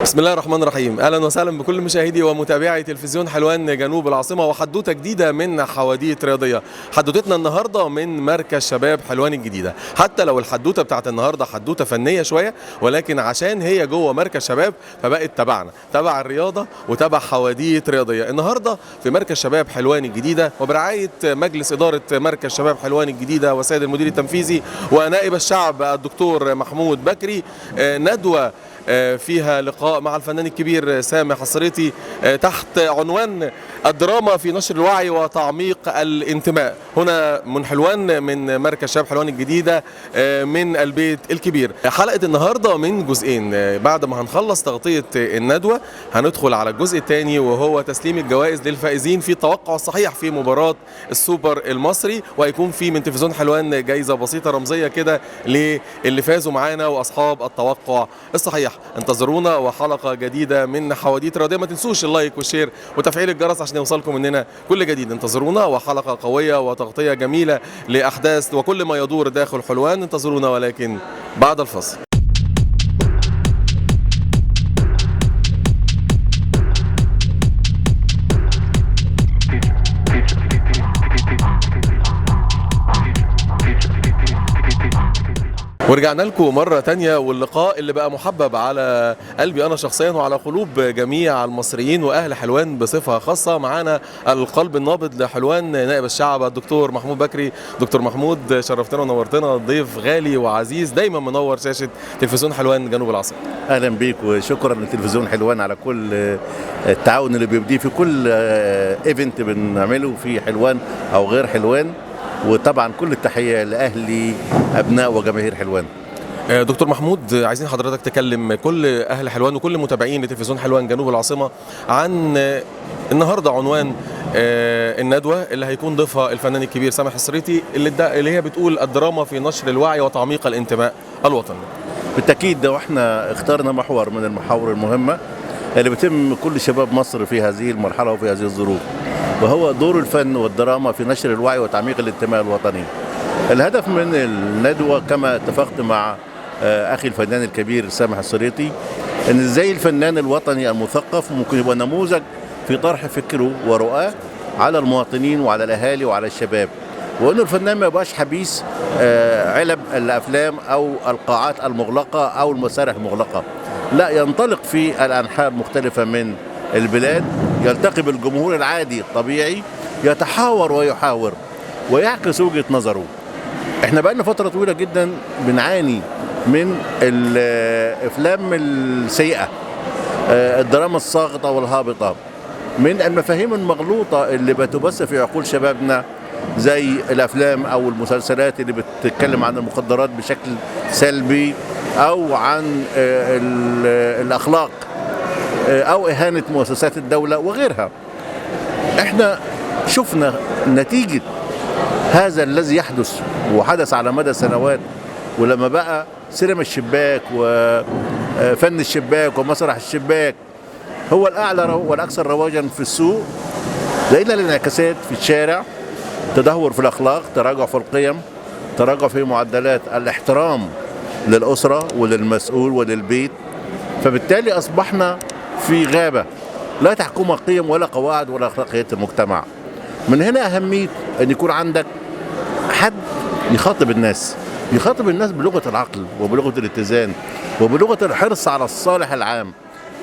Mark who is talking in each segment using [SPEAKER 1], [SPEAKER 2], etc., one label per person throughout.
[SPEAKER 1] بسم الله الرحمن الرحيم. اهلا وسهلا بكل مشاهدي ومتابعي تلفزيون حلوان جنوب العاصمه، وحدوته جديده من حواديت رياضيه. حدوتتنا النهارده من مركز شباب حلوان الجديده، حتى لو الحدوته بتاعت النهارده حدوته فنيه شويه، ولكن عشان هي جوه مركز شباب فبقت تبع الرياضه وتبع حواديت رياضيه. النهارده في مركز شباب حلوان الجديده وبرعايه مجلس اداره مركز شباب حلوان الجديده وسيد المدير التنفيذي ونائب الشعب الدكتور محمود بكري، ندوه فيها لقاء مع الفنان الكبير سامح الصريطي تحت عنوان الدراما في نشر الوعي وتعميق الانتماء، هنا من حلوان، من مركز شباب حلوان الجديدة، من البيت الكبير. حلقة النهاردة من جزئين، بعد ما هنخلص تغطية الندوة هندخل على الجزء الثاني وهو تسليم الجوائز للفائزين في التوقع الصحيح في مباراة السوبر المصري، وهيكون في من تلفزيون حلوان جايزة بسيطة رمزية كده للي فازوا معانا وأصحاب التوقع الصحيح. انتظرونا وحلقة جديدة من حواديت رياضية. ما تنسوش اللايك والشير وتفعيل الجرس عشان يوصلكم مننا كل جديد. انتظرونا وحلقة قوية وتغطية جميلة لأحداث وكل ما يدور داخل حلوان. انتظرونا ولكن بعد الفصل. ورجعنا لكم مرة تانية، واللقاء اللي بقى محبب على قلبي أنا شخصيا وعلى قلوب جميع المصريين وأهل حلوان بصفة خاصة. معانا القلب النابض لحلوان نائب الشعب الدكتور محمود بكري. دكتور محمود، شرفتنا ونورتنا، ضيف غالي وعزيز دايما منور شاشة تلفزيون حلوان جنوب العاصمة.
[SPEAKER 2] أهلا بيك وشكرا لتلفزيون حلوان على كل التعاون اللي بيبديه في كل ايفنت بنعمله في حلوان أو غير حلوان، وطبعا كل التحية لأهلي أبناء وجماهير حلوان.
[SPEAKER 1] دكتور محمود، عايزين حضرتك تكلم كل أهل حلوان وكل متابعين لتلفزيون حلوان جنوب العاصمة عن النهاردة عنوان الندوة اللي هيكون ضيفها الفنان الكبير سامح الصريطي، اللي هي بتقول الدراما في نشر الوعي وتعميق الانتماء الوطني.
[SPEAKER 2] بالتأكيد ده، واحنا اخترنا محور من المحاور المهمة اللي بيتم كل شباب مصر في هذه المرحلة وفي هذه الظروف، وهو دور الفن والدراما في نشر الوعي وتعميق الانتماء الوطني. الهدف من الندوة كما اتفقت مع أخي الفنان الكبير سامح الصريطي أن ازاي الفنان الوطني المثقف ممكن يبقى نموذج في طرح فكره ورؤاه على المواطنين وعلى الأهالي وعلى الشباب، وأنه الفنان ما يبقاش حبيس علب الأفلام أو القاعات المغلقة أو المسارح المغلقة، لا، ينطلق في الأنحاء المختلفة من البلاد، يلتقي بالجمهور العادي الطبيعي، يتحاور ويحاور ويعكس وجهة نظره. احنا بقالنا فترة طويلة جدا بنعاني من الافلام السيئة، الدراما الساقطة والهابطة، من المفاهيم المغلوطة اللي بتبث في عقول شبابنا، زي الافلام او المسلسلات اللي بتتكلم عن المخدرات بشكل سلبي او عن الاخلاق او اهانة مؤسسات الدولة وغيرها. احنا شفنا نتيجة هذا الذي يحدث وحدث على مدى سنوات، ولما بقى سينما الشباك وفن الشباك ومسرح الشباك هو الأعلى والأكثر رواجا في السوق، لقينا الانعكاسات في الشارع: تدهور في الأخلاق، تراجع في القيم، تراجع في معدلات الاحترام للأسرة وللمسؤول وللبيت. فبالتالي أصبحنا في غابة لا تحكمها قيم ولا قواعد ولا أخلاقيات المجتمع. من هنا أهمية أن يكون عندك حد يخاطب الناس بلغة العقل وبلغة الاتزان وبلغة الحرص على الصالح العام،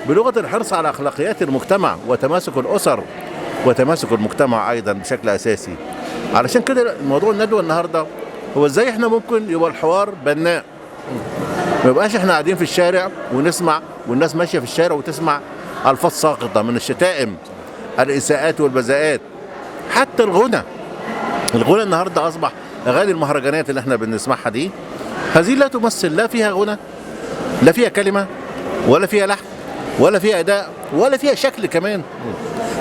[SPEAKER 2] بلغة الحرص على أخلاقيات المجتمع وتماسك الأسر وتماسك المجتمع أيضا بشكل أساسي. علشان كده موضوع الندوة النهاردة هو إزاي إحنا ممكن يبقى الحوار بناء، ما يبقاش إحنا قاعدين في الشارع ونسمع والناس ماشية في الشارع وتسمع ألفاظ ساقطة من الشتائم، الإساءات والبذاءات، حتى الغنى النهارده أصبح أغاني المهرجانات اللي احنا بنسمعها دي، هذه لا تمثل، لا فيها غنى، لا فيها كلمة، ولا فيها لحن، ولا فيها أداء، ولا فيها شكل كمان.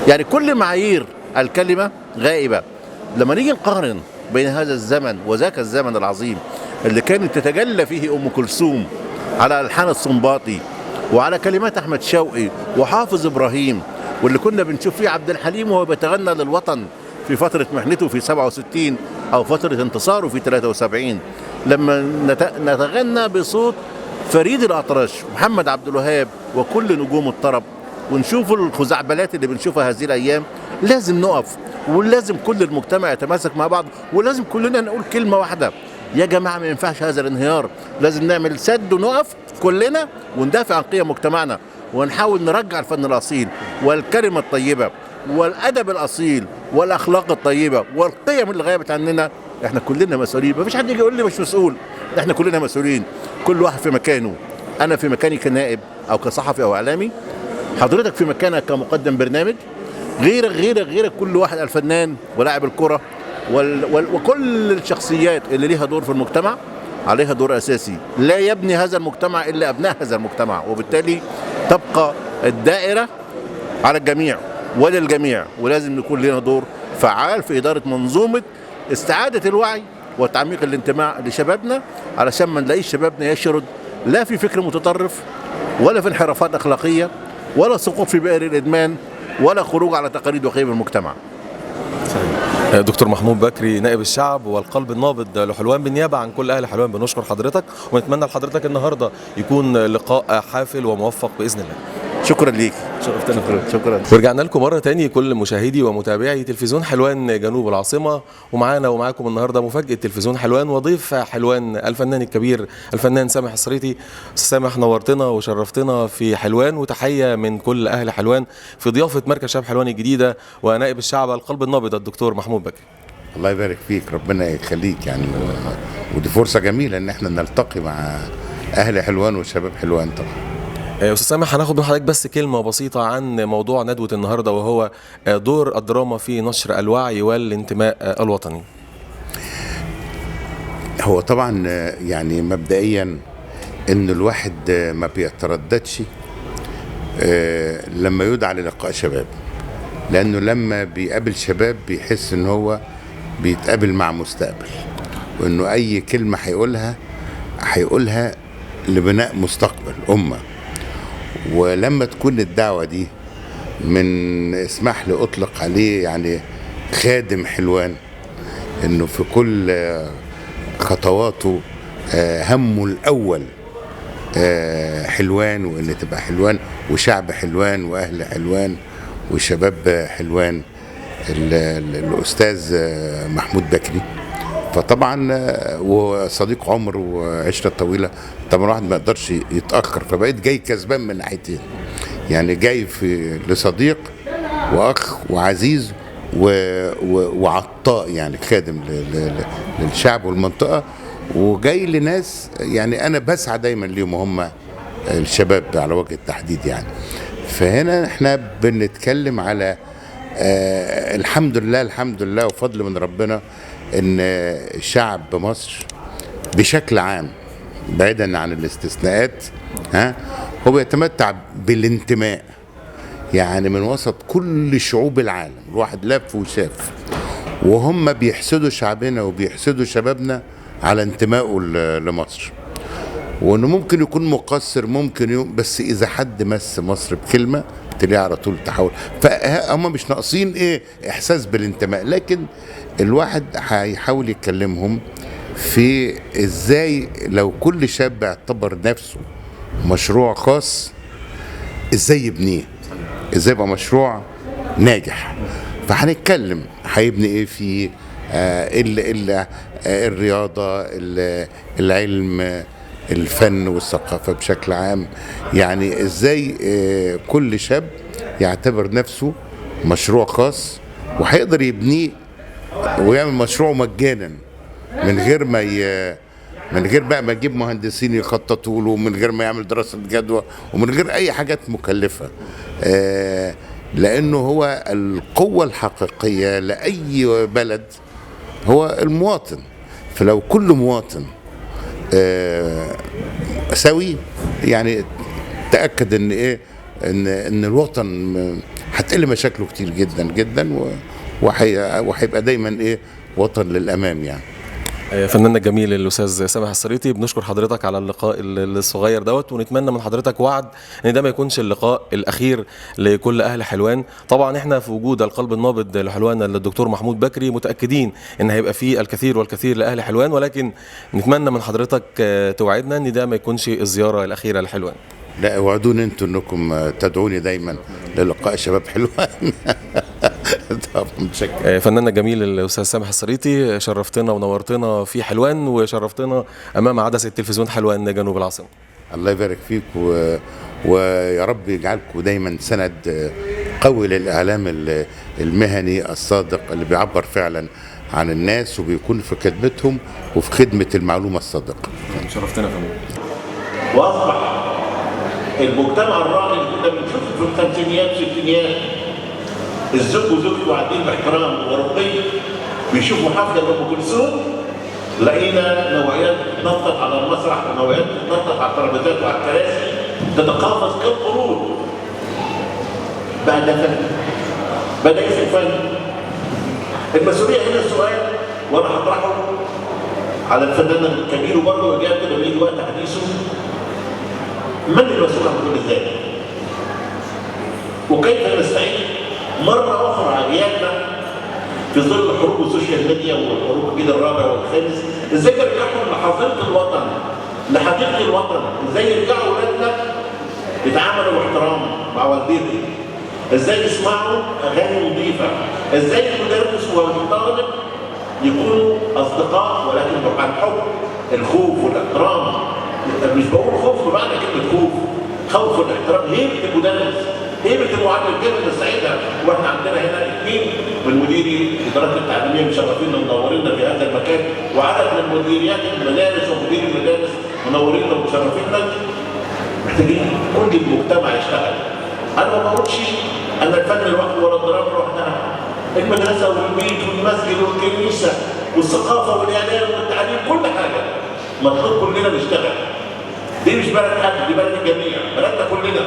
[SPEAKER 2] يعني كل معايير الكلمة غائبة. لما نيجي نقارن بين هذا الزمن وذاك الزمن العظيم اللي كانت تتجلى فيه أم كلثوم على ألحان السنباطي وعلى كلمات أحمد شوقي وحافظ إبراهيم، واللي كنا بنشوف فيه عبد الحليم وهو بيتغنى للوطن في فترة محنته في 67 أو فترة انتصاره في 73، لما نتغنى بصوت فريد الأطرش، محمد عبد الوهاب، وكل نجوم الطرب، ونشوف الخزعبلات اللي بنشوفها هذه الأيام. لازم نقف، ولازم كل المجتمع يتماسك مع بعض، ولازم كلنا نقول كلمة واحدة: يا جماعة ما ينفعش هذا الانهيار، لازم نعمل سد ونقف كلنا وندافع عن قيم مجتمعنا، ونحاول نرجع الفن الأصيل والكلمة الطيبة والأدب الأصيل والأخلاق الطيبة والقيم اللي غابت عننا. احنا كلنا مسؤولين، مفيش حد يجي يقول لي مش مسؤول، احنا كلنا مسؤولين، كل واحد في مكانه. أنا في مكاني كنائب أو كصحفي أو إعلامي، حضرتك في مكانك كمقدم برنامج، غيرك كل واحد، الفنان ولاعب الكرة وكل الشخصيات اللي ليها دور في المجتمع عليها دور أساسي. لا يبني هذا المجتمع إلا أبناء هذا المجتمع، وبالتالي تبقى الدائرة على الجميع وللجميع، ولازم يكون لنا دور فعال في إدارة منظومة استعادة الوعي وتعميق الانتماء لشبابنا، علشان ما نلاقيش شبابنا يشرد لا في فكر متطرف ولا في انحرافات أخلاقية ولا سقوط في بئر الإدمان ولا خروج على تقاليد وقيم المجتمع.
[SPEAKER 1] دكتور محمود بكري، نائب الشعب والقلب النابض لحلوان، بالنيابة عن كل أهل حلوان بنشكر حضرتك، ونتمنى لحضرتك النهاردة يكون لقاء حافل وموفق بإذن الله.
[SPEAKER 2] شكرا ليك،
[SPEAKER 1] شرفتنا.
[SPEAKER 2] شكرا.
[SPEAKER 1] ورجعنا لكم مرة تاني كل مشاهدي ومتابعي تلفزيون حلوان جنوب العاصمة، ومعانا ومعاكم النهاردة مفاجأة تلفزيون حلوان وضيف حلوان الفنان الكبير الفنان سامح الصريتي. سامح، نورتنا وشرفتنا في حلوان، وتحية من كل أهل حلوان في ضيافة مركز شباب حلوان الجديدة ونائب الشعب القلب النابض الدكتور محمود بكري.
[SPEAKER 3] الله يبارك فيك، ربنا يخليك يعني، ودي فرصة جميلة ان احنا نلتقي مع اهل حلوان وشباب حلوان. طبعا
[SPEAKER 1] أستاذ سامح، هناخد من حضرتك بس كلمة بسيطة عن موضوع ندوة النهاردة، وهو دور الدراما في نشر الوعي والانتماء الوطني.
[SPEAKER 3] هو طبعا يعني مبدئيا ان الواحد ما بيترددش لما يدعى للقاء شباب، لانه لما بيقابل شباب بيحس ان هو بيتقابل مع مستقبل، وانه اي كلمة هيقولها لبناء مستقبل أمة. ولما تكون الدعوة دي من، اسمح لي أطلق عليه يعني خادم حلوان، إنه في كل خطواته همه الأول حلوان، وإن تبقى حلوان وشعب حلوان وأهل حلوان وشباب حلوان، الأستاذ محمود بكري. فطبعا وصديق عمر وعشرة طويلة، طبعا الواحد ما يقدرش يتأخر، فبقيت جاي كسبان من ناحيتين، يعني جاي لصديق وأخ وعزيز وعطاء، يعني خادم للشعب والمنطقة، وجاي لناس يعني أنا بسعى دايما ليهم، هم الشباب على وجه التحديد يعني. فهنا احنا بنتكلم على الحمد لله وفضل من ربنا ان شعب مصر بشكل عام بعيدا عن الاستثناءات هو بيتمتع بالانتماء، يعني من وسط كل شعوب العالم. الواحد لف وشاف، وهم بيحسدوا شعبنا وبيحسدوا شبابنا على انتمائه لمصر، وانه ممكن يكون مقصر، ممكن بس اذا حد مس مصر بكلمه تلاقيه على طول تحول. فهم مش ناقصين احساس بالانتماء، لكن الواحد هيحاول يكلمهم في ازاي لو كل شاب اعتبر نفسه مشروع خاص، ازاي يبنيه، ازاي يبقى مشروع ناجح. فهنتكلم هيبني ايه في الرياضة، العلم، الفن والثقافة بشكل عام، يعني ازاي كل شاب يعتبر نفسه مشروع خاص وهيقدر يبنيه ويعمل مشروعه مجانا، من غير بقى ما يجيب مهندسين يخططوا له، ومن غير ما يعمل دراسة جدوى، ومن غير اي حاجات مكلفة، لانه هو القوة الحقيقية لأي بلد هو المواطن. فلو كل مواطن سوي، يعني تأكد ان ان الوطن هتقل مشاكله كتير جدا جدا، وهيبقى دايما وطن للأمام يعني.
[SPEAKER 1] فناننا الجميل الاستاذ سامح السريطي، بنشكر حضرتك على اللقاء الصغير دوت، ونتمنى من حضرتك وعد ان ده ما يكونش اللقاء الاخير لكل اهل حلوان. طبعا احنا في وجود القلب النابض لحلوان الدكتور محمود بكري متاكدين ان هيبقى فيه الكثير والكثير لاهل حلوان، ولكن نتمنى من حضرتك توعدنا ان ده ما يكونش الزياره الاخيره لحلوان.
[SPEAKER 3] لا، اوعدوني انتم انكم تدعوني دايما للقاء شباب حلوان. طب متشكر.
[SPEAKER 1] فناننا الجميل الاستاذ سامح السريطي، شرفتنا ونورتنا في حلوان، وشرفتنا امام عدسه تلفزيون حلوان جنوب العاصمه.
[SPEAKER 3] الله يبارك فيك ويا رب يجعلكم دايما سند قوي للاعلام المهني الصادق اللي بيعبر فعلا عن الناس وبيكون في خدمتهم وفي خدمه المعلومه الصادقه.
[SPEAKER 1] شرفتنا فندم.
[SPEAKER 4] واصبح المجتمع الراقي اللي كنا بنشوفه في الخمسينيات والستينيات، الزوج وزوجته قاعدين باحترام ورقي بيشوفوا حفله لام كلثوم، لقينا نوعيات بتتنطط على المسرح ونوعيات بتتنطط على الترابيزات وعلى الكراسي تتقافز كالقرود. بقى ده فن، بدا يصير فن. المسؤوليه هنا السؤال وانا هطرحه على الفنان الكبير وبرضه اجابته لما يجي وقت حديثه: من المسؤول عن كل ذلك؟ وكيف نستعيد مرة أخرى أجيالنا في ظل حروب السوشيال ميديا وحروب الجيل الرابع والخامس، إزاي نرجعهم لحظيرة الوطن، لحديقة الوطن، إزاي يرجعوا أولادنا يتعاملوا باحترام مع والدتهم، إزاي يسمعوا أغاني نظيفة، إزاي المدرس والطالب يكونوا أصدقاء ولكن عن حب، الخوف والاحترام. مش بقول خوف بمعنى كلمة خوف، خوف والاحترام، هيبة المدرس، هيبة المعلم كده نستعيدها. واحنا عندنا هنا 2 من مديري الادارات التعليميه مشرفينا ومنورينا في هذا المكان، وعدد من مديريات المدارس ومدير المدارس منورينا ومشرفينا. محتاجين كل المجتمع يشتغل. انا ما بقولش ان الفن لوحده ولا الدراما لوحدها، المدرسه والبيت والمسجد والكنيسه والثقافه والاعلام والتعليم كل حاجه مطلوب كلنا نشتغل. دي مش بلد حد، دي بلد الجميع، بلدنا كلنا.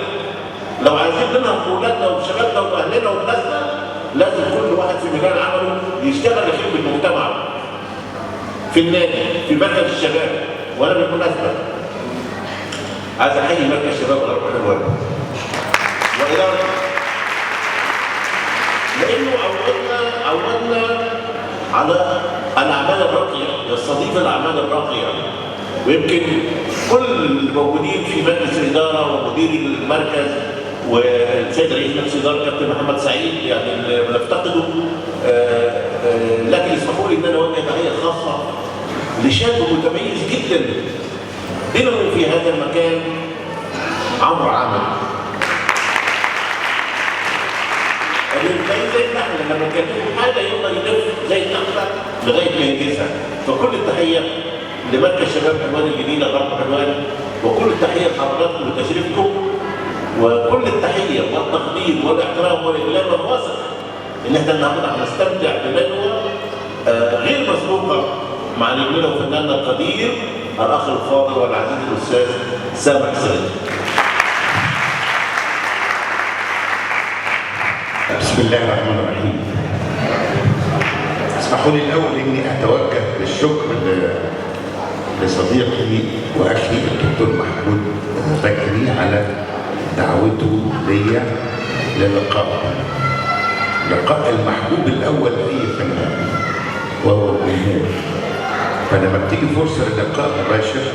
[SPEAKER 4] لو عايزين ننهض بولادنا وشبابنا واهلنا وناسنا لازم كل واحد في مجال عمله يشتغل لخدمه المجتمع. في النادي، في مركز الشباب، وانا بالمناسبه عايز احيي مركز الشباب غرب حلوان وادارته، لانه عودنا على الاعمال الراقيه، يستضيف الاعمال الراقيه. ويمكن كل الموجودين في مجلس الاداره ومدير المركز والسيد رئيس مجلس الاداره كابتن محمد سعيد يعني بنفتقده، لكن اسمحوا لي ان انا اوجه تحيه خاصه لشاب متميز جدا دينامو في هذا المكان، عمرو عامر. زي النحله لما كلمه حاجه يقدر يلف زي النحله لغايه ما ينجزها. فكل التحيه لمركز شباب حلوان الجديده غرب حلوان، وكل التحيه لحضراتكم وتشريفكم، وكل التحيه والتقدير والاحترام والاجلال والواثق ان احنا النهارده هنستمتع بندوه غير مسبوقه مع نجمنا وفناننا القدير الاخ الفاضل والعزيز الاستاذ سامح السريطي.
[SPEAKER 5] بسم الله الرحمن الرحيم. اسمحوا لي الاول اني اتوجه بالشكر لصديقي واخي الدكتور محمود بكري على دعوته لي للقاء المحبوب الاول لاي فنان وهو الجمهور. فلما بتيجي فرصه للقاء مباشر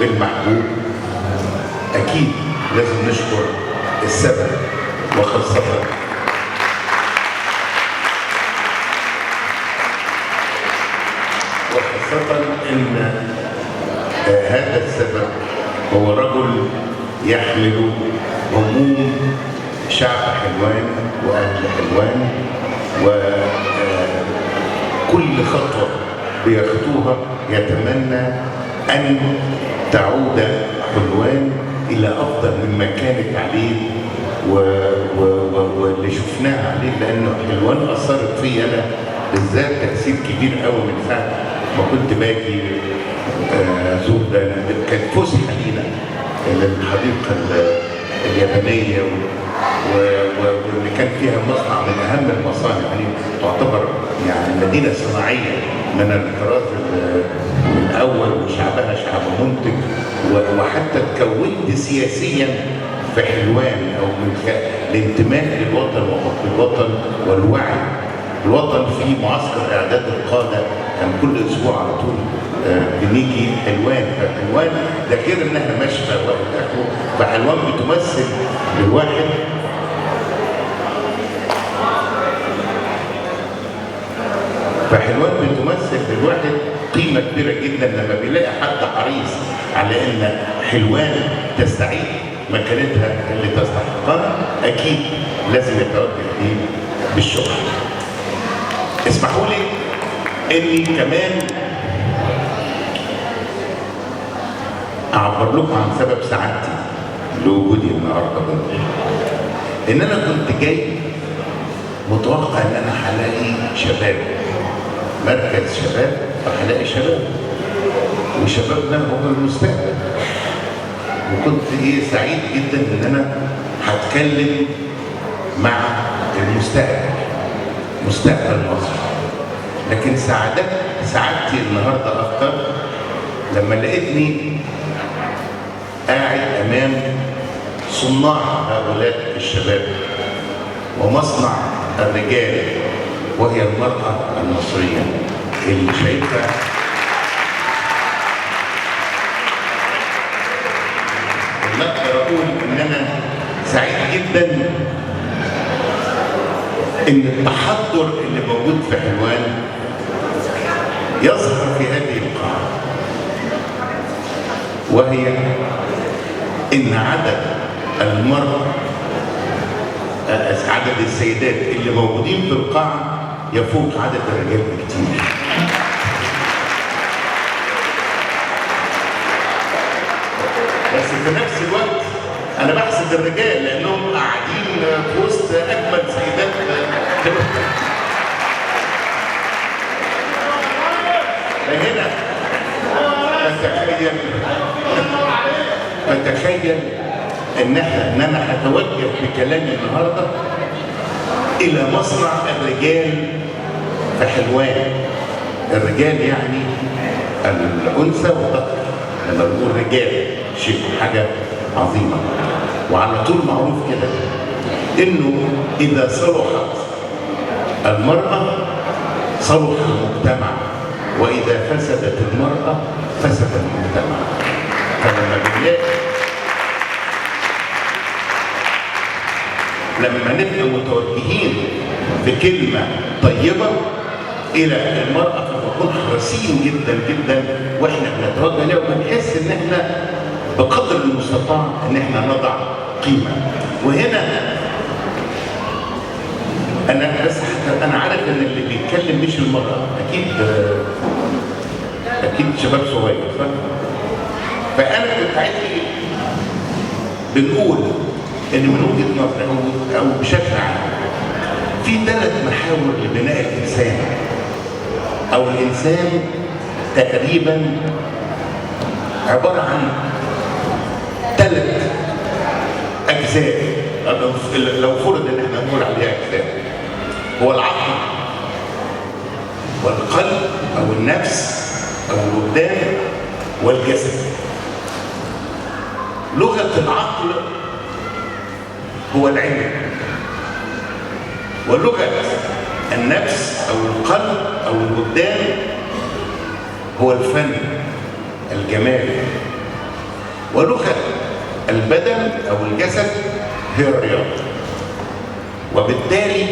[SPEAKER 5] بالمحبوب اكيد لازم نشكر السبب، وخاصة ان هذا السبب هو رجل يحمل هموم شعب حلوان واهل حلوان، وكل خطوه بياخدوها يتمنى ان تعود حلوان الى افضل مما كانت عليه واللي شفناه عليه، لانه حلوان اثرت فيا انا بالذات تاثير كبير قوي من ساعه ما كنت باجي زور. ده كانت فسحه لينا للحديقه اليابانيه واللي كان فيها مصنع من اهم المصانع، يعني تعتبر يعني مدينه صناعيه من الطراز الاول، وشعبها شعب منتج، وحتى اتكونت سياسيا في حلوان او من الانتماء للوطن وحب الوطن والوعي. الوطن في معسكر اعداد القاده كان كل اسبوع على طول بنيجي حلوان. فحلوان ده غير انها مشفى والى اخره، فحلوان بتمثل للواحد قيمه كبيره جدا لما بيلاقي حد حريص على ان حلوان تستعيد مكانتها اللي تستحقها، اكيد لازم يتوجه ليه بالشكر. اسمحوا لي اني كمان اعبر لكم عن سبب سعادتي لوجودي النهارده هنا. ان انا كنت جاي متوقع ان انا هلاقي شباب، مركز شباب، فهلاقي شباب، وشبابنا هم المستقبل. وكنت سعيد جدا ان انا هتكلم مع المستقبل، مستقبل مصر. لكن سعادتي النهارده اكتر لما لقيتني قاعد امام صناع هؤلاء الشباب ومصنع الرجال، وهي المرأة المصرية اللي شايفة اللي اقدر اقول ان انا سعيد جدا ان التحضر اللي موجود في حلوان يظهر في هذه القاعة، وهي ان عدد المرأة، عدد السيدات اللي موجودين في القاعة يفوق عدد الرجال بكتير. بس في نفس الوقت انا بحسد الرجال لانهم قاعدين في وسط اجمل سيدات فهنا فتخيل ان انا هتوجه بكلامي النهارده الى مصنع الرجال في حلوان. الرجال يعني الانثى والذكر، لما بنقول رجال شيء حاجه عظيمه. وعلى طول معروف كده انه اذا صلحت المراه صلح المجتمع، واذا فسدت المراه فسد المجتمع. لما نبقى متوجهين بكلمه طيبه الى المراه فنكون حريصين جدا جدا واحنا بنتوجه لها، وبنحس ان احنا بقدر المستطاع ان احنا نضع قيمه. وهنا انا عارف ان اللي بيتكلم مش المراه، اكيد شباب صغير، فانا كنت عايز بنقول ان من وجهه نظري او بشكل عام في 3 محاور لبناء الانسان، او الانسان تقريبا عباره عن 3 اجزاء لو فرض ان احنا نقول عليها اجزاء. هو العقل والقلب او النفس او الوجدان والجسد. لغه العقل هو العلم، ولغه النفس او القلب او الوجدان هو الفن الجمال، ولغه البدن او الجسد هي الرياضه. وبالتالي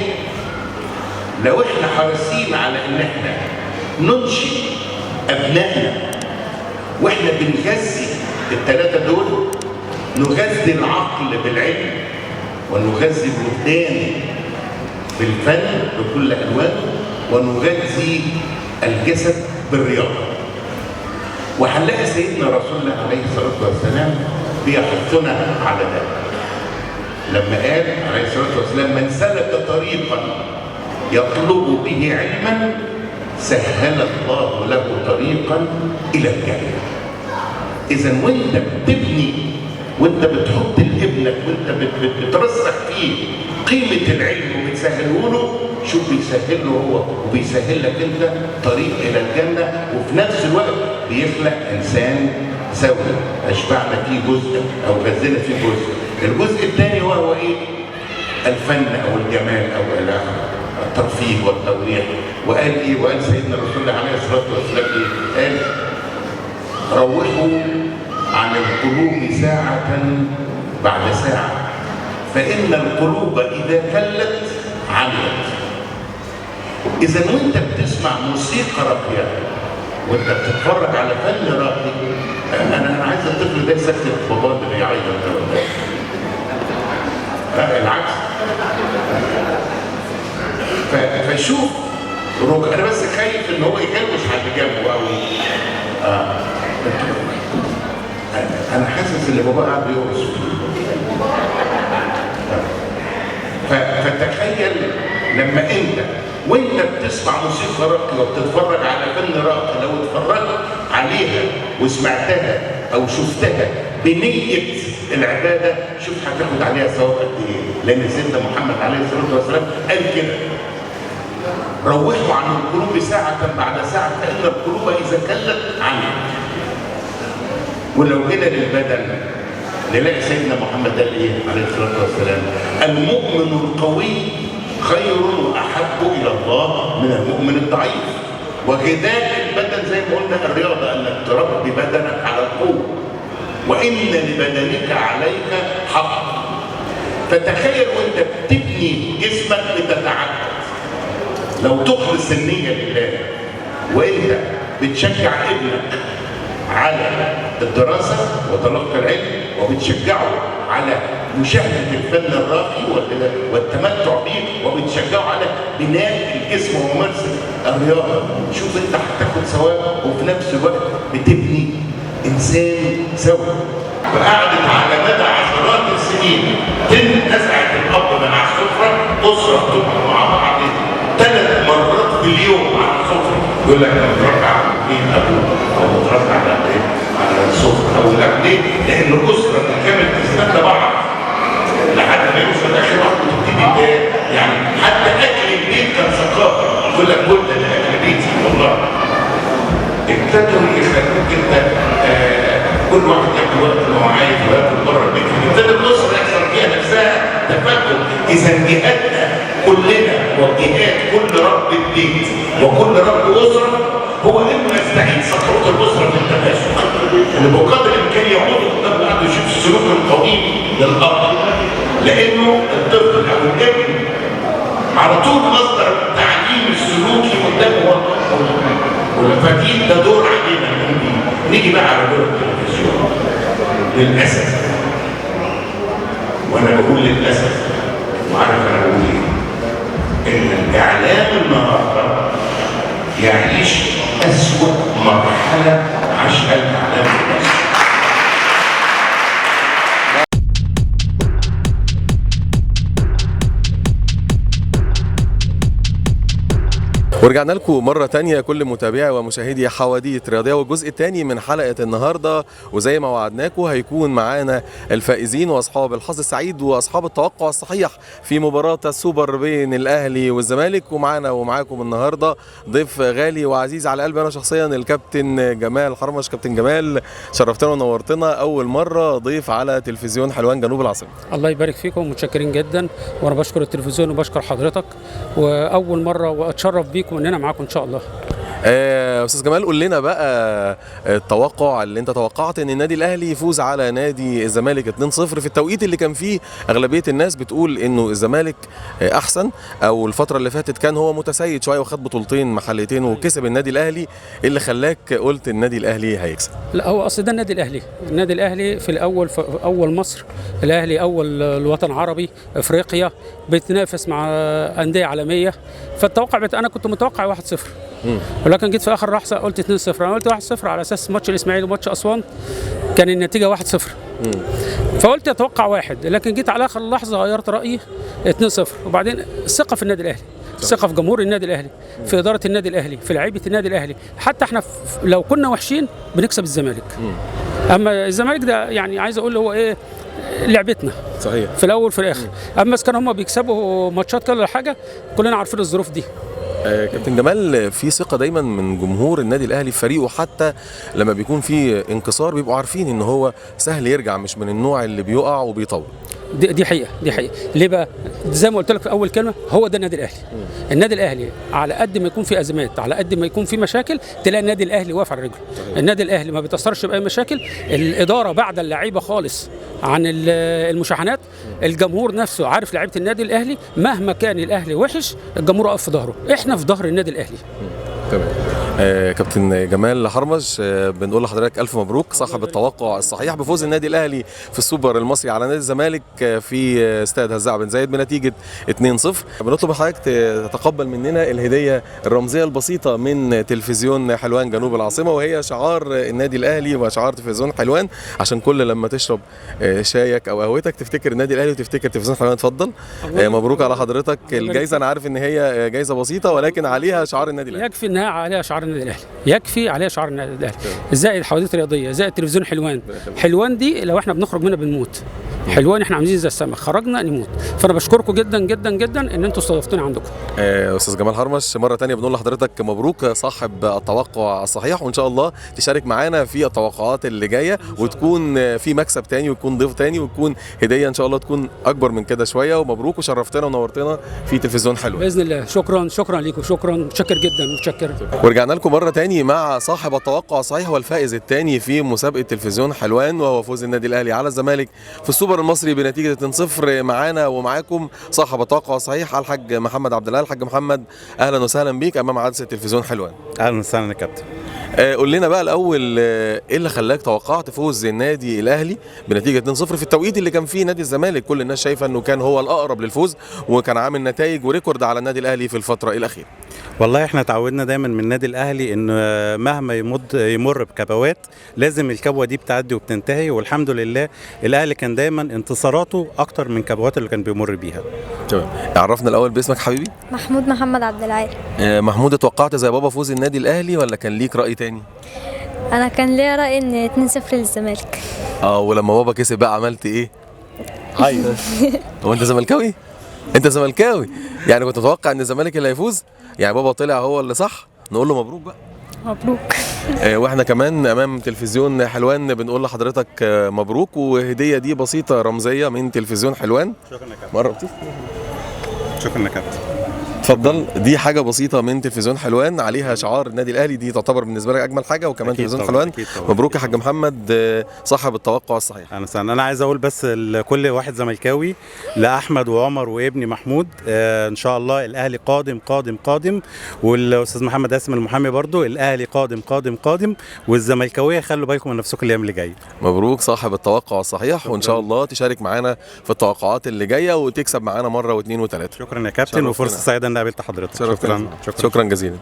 [SPEAKER 5] لو احنا حريصين على ان احنا ننشئ ابنائنا واحنا بنغذي ال3 دول، نغذي العقل بالعلم، ونغذي الوجدان بالفن بكل الوانه، ونغذي الجسد بالرياضه. وهنلاقي سيدنا رسول الله عليه الصلاه والسلام بيحثنا على ذلك لما قال عليه الصلاه والسلام: من سلك طريقا يطلب به علما سهل الله له طريقا الى الجنه. اذا وانت بتبني وانت بتحط لابنك وانت بترسخ فيه قيمه العلم وبتسهله له، شوف بيسهل له هو وبيسهل لك انت طريق الى الجنه، وفي نفس الوقت بيخلق انسان سوي اشبعنا فيه جزء او غزلنا فيه جزء. الجزء الثاني هو ايه؟ الفن او الجمال او الترفيه والتوريح. وقال ايه؟ وقال سيدنا رسول الله عليه الصلاه والسلام ايه؟ قال روحوا عن القلوب ساعة بعد ساعة، فإن القلوب إذا كلت عملت. إذا وأنت بتسمع موسيقى راقية وأنت بتتفرج على فن راقي، أنا عايز الطفل ده يسكت باباه اللي بيعيط ده، العكس. فشوف انا بس خايف ان هو يكلمش على اللي جنبه قوي. انا حاسس ان بابا قاعد بيرقص. فتخيل لما انت وانت بتسمع موسيقى راقيه وبتتفرج على فن راقي، لو اتفرجت عليها وسمعتها او شفتها بنيه العباده، شوف هتاخد عليها ثواب قد ايه. لان سيدنا محمد عليه الصلاه والسلام قال كده: روحوا عن القلوب ساعة بعد ساعة، فإن القلوب إذا كلت عملت. ولو جينا للبدن نلاقي سيدنا محمد قال إيه عليه الصلاة والسلام: المؤمن القوي خير وأحب إلى الله من المؤمن الضعيف. وغذاء البدن زي ما قلنا الرياضة، أنك تربي بدنك على القوة، وإن لبدنك عليك حق. فتخيل وأنت بتبني جسمك بتتعبد، لو تخلص النية لله وانت بتشجع ابنك على الدراسة وتلقي العلم، وبتشجعه على مشاهدة الفن الراقي والتمتع به، وبتشجعه على بناء الجسم وممارسة الرياضة، شوف انت هتاخد ثواب وفي نفس الوقت بتبني انسان سوي. وقعدت على مدى عشرات السنين نزعت الاب من على السفرة، اسرة تبقى مع بعض 3 مرات في اليوم على السفرة. يقول لك انا متربع على الاثنين ابوه او متربع على السفرة او لا. ليه؟ لان الاسرة بالكامل تستنى بعض لحد ما يوصل اخر واحد وتبتدي يعني حتى اكل البيت كان ثقافة. يقول لك قلت ده اكل بيتي والله. ابتدوا يخلوك انت كل واحد ياكل وقت اللي هو عايز وياكل بره البيت. ابتدى الاسرة يحصل فيها نفسها تفكك. اذا جهادنا كلنا وجهات كل رب بيت وكل رب اسره هو انه يستعيد سطوات الاسره في التماسك، اللي بقدر الامكان يعودوا قدام بعض ويشوف السلوك القويم للاب، لانه الطفل او الابن على طول مصدر التعليم السلوكي قدامه. فدي ده دور علينا. نيجي بقى على دور التلفزيون. للاسف، وانا بقول للاسف وعارف انا بقول ايه، ان الاعلام النهارده يعيش اسوأ مرحله عاشها الاعلام في مصر.
[SPEAKER 1] ورجعنا لكم مرة تانية كل متابعي ومشاهدي حواديت رياضية، والجزء الثاني من حلقة النهاردة. وزي ما وعدناكم هيكون معانا الفائزين وأصحاب الحظ السعيد وأصحاب التوقع الصحيح في مباراة السوبر بين الأهلي والزمالك. ومعانا ومعاكم النهاردة ضيف غالي وعزيز على قلبي أنا شخصيا، الكابتن جمال حرمش. كابتن جمال، شرفتنا ونورتنا، أول مرة ضيف على تلفزيون حلوان جنوب العاصمة.
[SPEAKER 6] الله يبارك فيكم، متشكرين جدا، وأنا بشكر التلفزيون وبشكر حضرتك، وأول مرة وأتشرف بيكم ان انا معاكم ان شاء الله.
[SPEAKER 1] استاذ جمال، قول لنا بقى التوقع اللي انت توقعت ان النادي الاهلي يفوز على نادي الزمالك 2-0 في التوقيت اللي كان فيه اغلبيه الناس بتقول انه الزمالك احسن، او الفتره اللي فاتت كان هو متسيد شويه وخد بطولتين محليتين وكسب النادي الاهلي. اللي خلاك قلت النادي الاهلي هيكسب؟
[SPEAKER 6] لا، هو اصل ده النادي الاهلي في الاول، في اول مصر، الاهلي اول الوطن العربي، افريقيا، بتنافس مع انديه عالميه. فالتوقع انا كنت متوقع 1-0، ولكن جيت في اخر لحظه قلت 2-0. انا قلت 1-0 على اساس ماتش الاسماعيلي وماتش اسوان كان النتيجه 1-0، فقلت اتوقع 1، لكن جيت على اخر لحظه غيرت رايي 2-0. وبعدين الثقه في النادي الاهلي، ثقه في جمهور النادي الاهلي، في اداره النادي الاهلي، في لعيبه النادي الاهلي. حتى احنا لو كنا وحشين بنكسب الزمالك. اما الزمالك ده يعني عايز اقول هو ايه، لعبتنا
[SPEAKER 1] صحيح
[SPEAKER 6] في الاول في الاخر. اما اذا كانوا هم بيكسبوا ماتشات كده ولا حاجه، كلنا عارفين الظروف دي.
[SPEAKER 1] كابتن جمال، في ثقة دايما من جمهور النادي الأهلي في فريقه، حتى لما بيكون في انكسار بيبقوا عارفين إن هو سهل يرجع، مش من النوع اللي بيقع وبيطول.
[SPEAKER 6] دي حقيقه، دي حقيقه. ليه بقى؟ زي ما قلت لك في اول كلمه، هو ده النادي الاهلي. النادي الاهلي على قد ما يكون في ازمات، على قد ما يكون في مشاكل، تلاقي النادي الاهلي واقف على رجله. النادي الاهلي ما بيتاثرش باي مشاكل. الاداره بعد اللعيبه خالص عن المشاحنات، الجمهور نفسه عارف لعيبه النادي الاهلي مهما كان الاهلي وحش، الجمهور واقف في ظهره. احنا في ظهر النادي الاهلي.
[SPEAKER 1] تمام. كابتن جمال حرمش، بنقول لحضرتك الف مبروك، صاحب التوقع الصحيح بفوز النادي الاهلي في السوبر المصري على نادي الزمالك في استاد هزاع بن زايد بنتيجه 2-0. بنطلب حضرتك تتقبل مننا الهديه الرمزيه البسيطه من تلفزيون حلوان جنوب العاصمه، وهي شعار النادي الاهلي وشعار تلفزيون حلوان، عشان كل لما تشرب شايك او قهوتك تفتكر النادي الاهلي وتفتكر تلفزيون حلوان. اتفضل. مبروك على حضرتك الجائزه. انا عارف ان هي جائزه بسيطه ولكن عليها شعار النادي الاهلي.
[SPEAKER 6] يكفي انها عليها شعار النادي الاهلي، يكفي عليها شعار النادي الاهلي، زائد حوادث رياضيه، زائد تلفزيون حلوان. حلوان دي لو احنا بنخرج منها بنموت. حلوان احنا عاملين زي السمك، خرجنا نموت. فانا بشكركم جدا جدا جدا ان انتم استضفتوني عندكم.
[SPEAKER 1] استاذ جمال حرمش، مره ثانيه بنقول لحضرتك مبروك، صاحب التوقع الصحيح، وان شاء الله تشارك معانا في التوقعات اللي جايه، وتكون في مكسب تاني، وتكون ضيف تاني، وتكون هديه ان شاء الله تكون اكبر من كده شويه. ومبروك وشرفتنا ونورتنا في تلفزيون حلوان
[SPEAKER 6] باذن الله. شكرا ليكم، شكرا، متشكر جدا، متشكر.
[SPEAKER 1] ورجعنا لكم مره تاني مع صاحب التوقع الصحيح والفائز الثاني في مسابقه تلفزيون حلوان، وهو فوز النادي الاهلي على الزمالك في السوبر المصري بنتيجه 2-0. معانا ومعاكم صاحب التوقع الصحيح الحاج محمد عبد الله. الحاج محمد، اهلا وسهلا بيك امام عدسه تلفزيون حلوان.
[SPEAKER 7] اهلا وسهلا يا كابتن.
[SPEAKER 1] قول لنا بقى الاول، ايه اللي خلاك توقعت فوز النادي الاهلي بنتيجه 2-0 في التوقيت اللي كان فيه نادي الزمالك كل الناس شايفه انه كان هو الاقرب للفوز، وكان عامل نتائج وريكورد على النادي الاهلي في الفتره الاخيره؟
[SPEAKER 7] والله احنا تعودنا دايما من النادي الاهلي ان مهما يمر بكبوات لازم الكبوه دي بتعدي وبتنتهي، والحمد لله الاهلي كان دايما انتصاراته اكتر من كبوات اللي كان بيمر بيها.
[SPEAKER 1] تمام. عرفنا الاول باسمك حبيبي.
[SPEAKER 8] محمود محمد عبد العال.
[SPEAKER 1] محمود، توقعت زي بابا فوز النادي الاهلي ولا كان ليك راي تاني؟
[SPEAKER 8] انا كان ليا راي ان 2-0 للزمالك.
[SPEAKER 1] ولما بابا كسب بقى عملت ايه؟ عيط. هو انت زملكاوي؟ انت زملكاوي، يعني كنت متوقع ان الزمالك اللي هيفوز؟ يعني بابا طلع هو اللي صح، نقول له مبروك بقى.
[SPEAKER 8] مبروك.
[SPEAKER 1] واحنا كمان امام تلفزيون حلوان بنقول لحضرتك مبروك، وهديه دي بسيطه رمزيه من تلفزيون حلوان.
[SPEAKER 7] شكرا يا كابتن.
[SPEAKER 1] مره
[SPEAKER 7] شكرا يا كابتن.
[SPEAKER 1] اتفضل. دي حاجه بسيطه من تلفزيون حلوان عليها شعار النادي الاهلي، دي تعتبر بالنسبه لك اجمل حاجه، وكمان تلفزيون
[SPEAKER 7] طبعًا.
[SPEAKER 1] حلوان.
[SPEAKER 7] طبعًا.
[SPEAKER 1] مبروك يا حاج محمد، صاحب التوقع الصحيح.
[SPEAKER 7] انا عايز اقول بس لكل واحد زملكاوي، لاحمد وعمر وابني محمود، ان شاء الله الاهلي قادم قادم قادم، والاستاذ محمد قاسم المحامي برضو الاهلي قادم قادم قادم، والزملكاويه خلوا بالكم من نفسكم الايام اللي جايه.
[SPEAKER 1] مبروك صاحب التوقع الصحيح، وان شاء الله تشارك معانا في التوقعات اللي جايه وتكسب معانا مره واثنين وثلاثه.
[SPEAKER 7] شكرا يا كابتن، وفرصه سعيده ان قابلت حضرتك.
[SPEAKER 1] شكرا جزيلا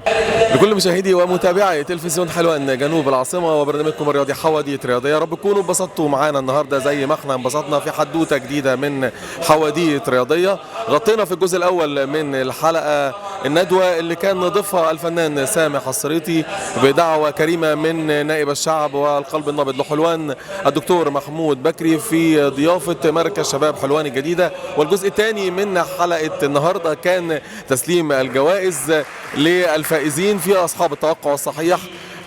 [SPEAKER 1] لكل مشاهدي ومتابعي تلفزيون حلوان جنوب العاصمه وبرنامجكم الرياضي حواديت رياضيه. يا رب تكونوا انبسطتوا معانا النهارده زي ما احنا انبسطنا في حدوته جديده من حواديت رياضيه. غطينا في الجزء الاول من الحلقه الندوه اللي كان ضيفها الفنان سامح الصريطي بدعوه كريمه من نائب الشعب والقلب النابض لحلوان الدكتور محمود بكري في ضيافه مركز شباب حلوان الجديده. والجزء الثاني من حلقه النهارده كان تسليم الجوائز للفائزين في اصحاب التوقع الصحيح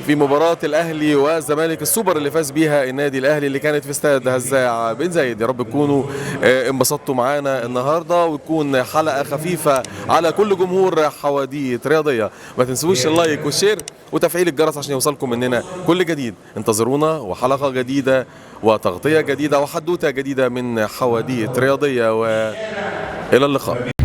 [SPEAKER 1] في مباراة الأهلي والزمالك السوبر اللي فاز بيها النادي الأهلي اللي كانت في استاد هزاع بن زايد. يا رب تكونوا انبسطتوا معانا النهارده، ويكون حلقة خفيفة على كل جمهور حواديت رياضية. ما تنسوش اللايك والشير وتفعيل الجرس عشان يوصلكم مننا كل جديد. انتظرونا وحلقة جديدة وتغطية جديدة وحدوتة جديدة من حواديت رياضية، وإلى اللقاء.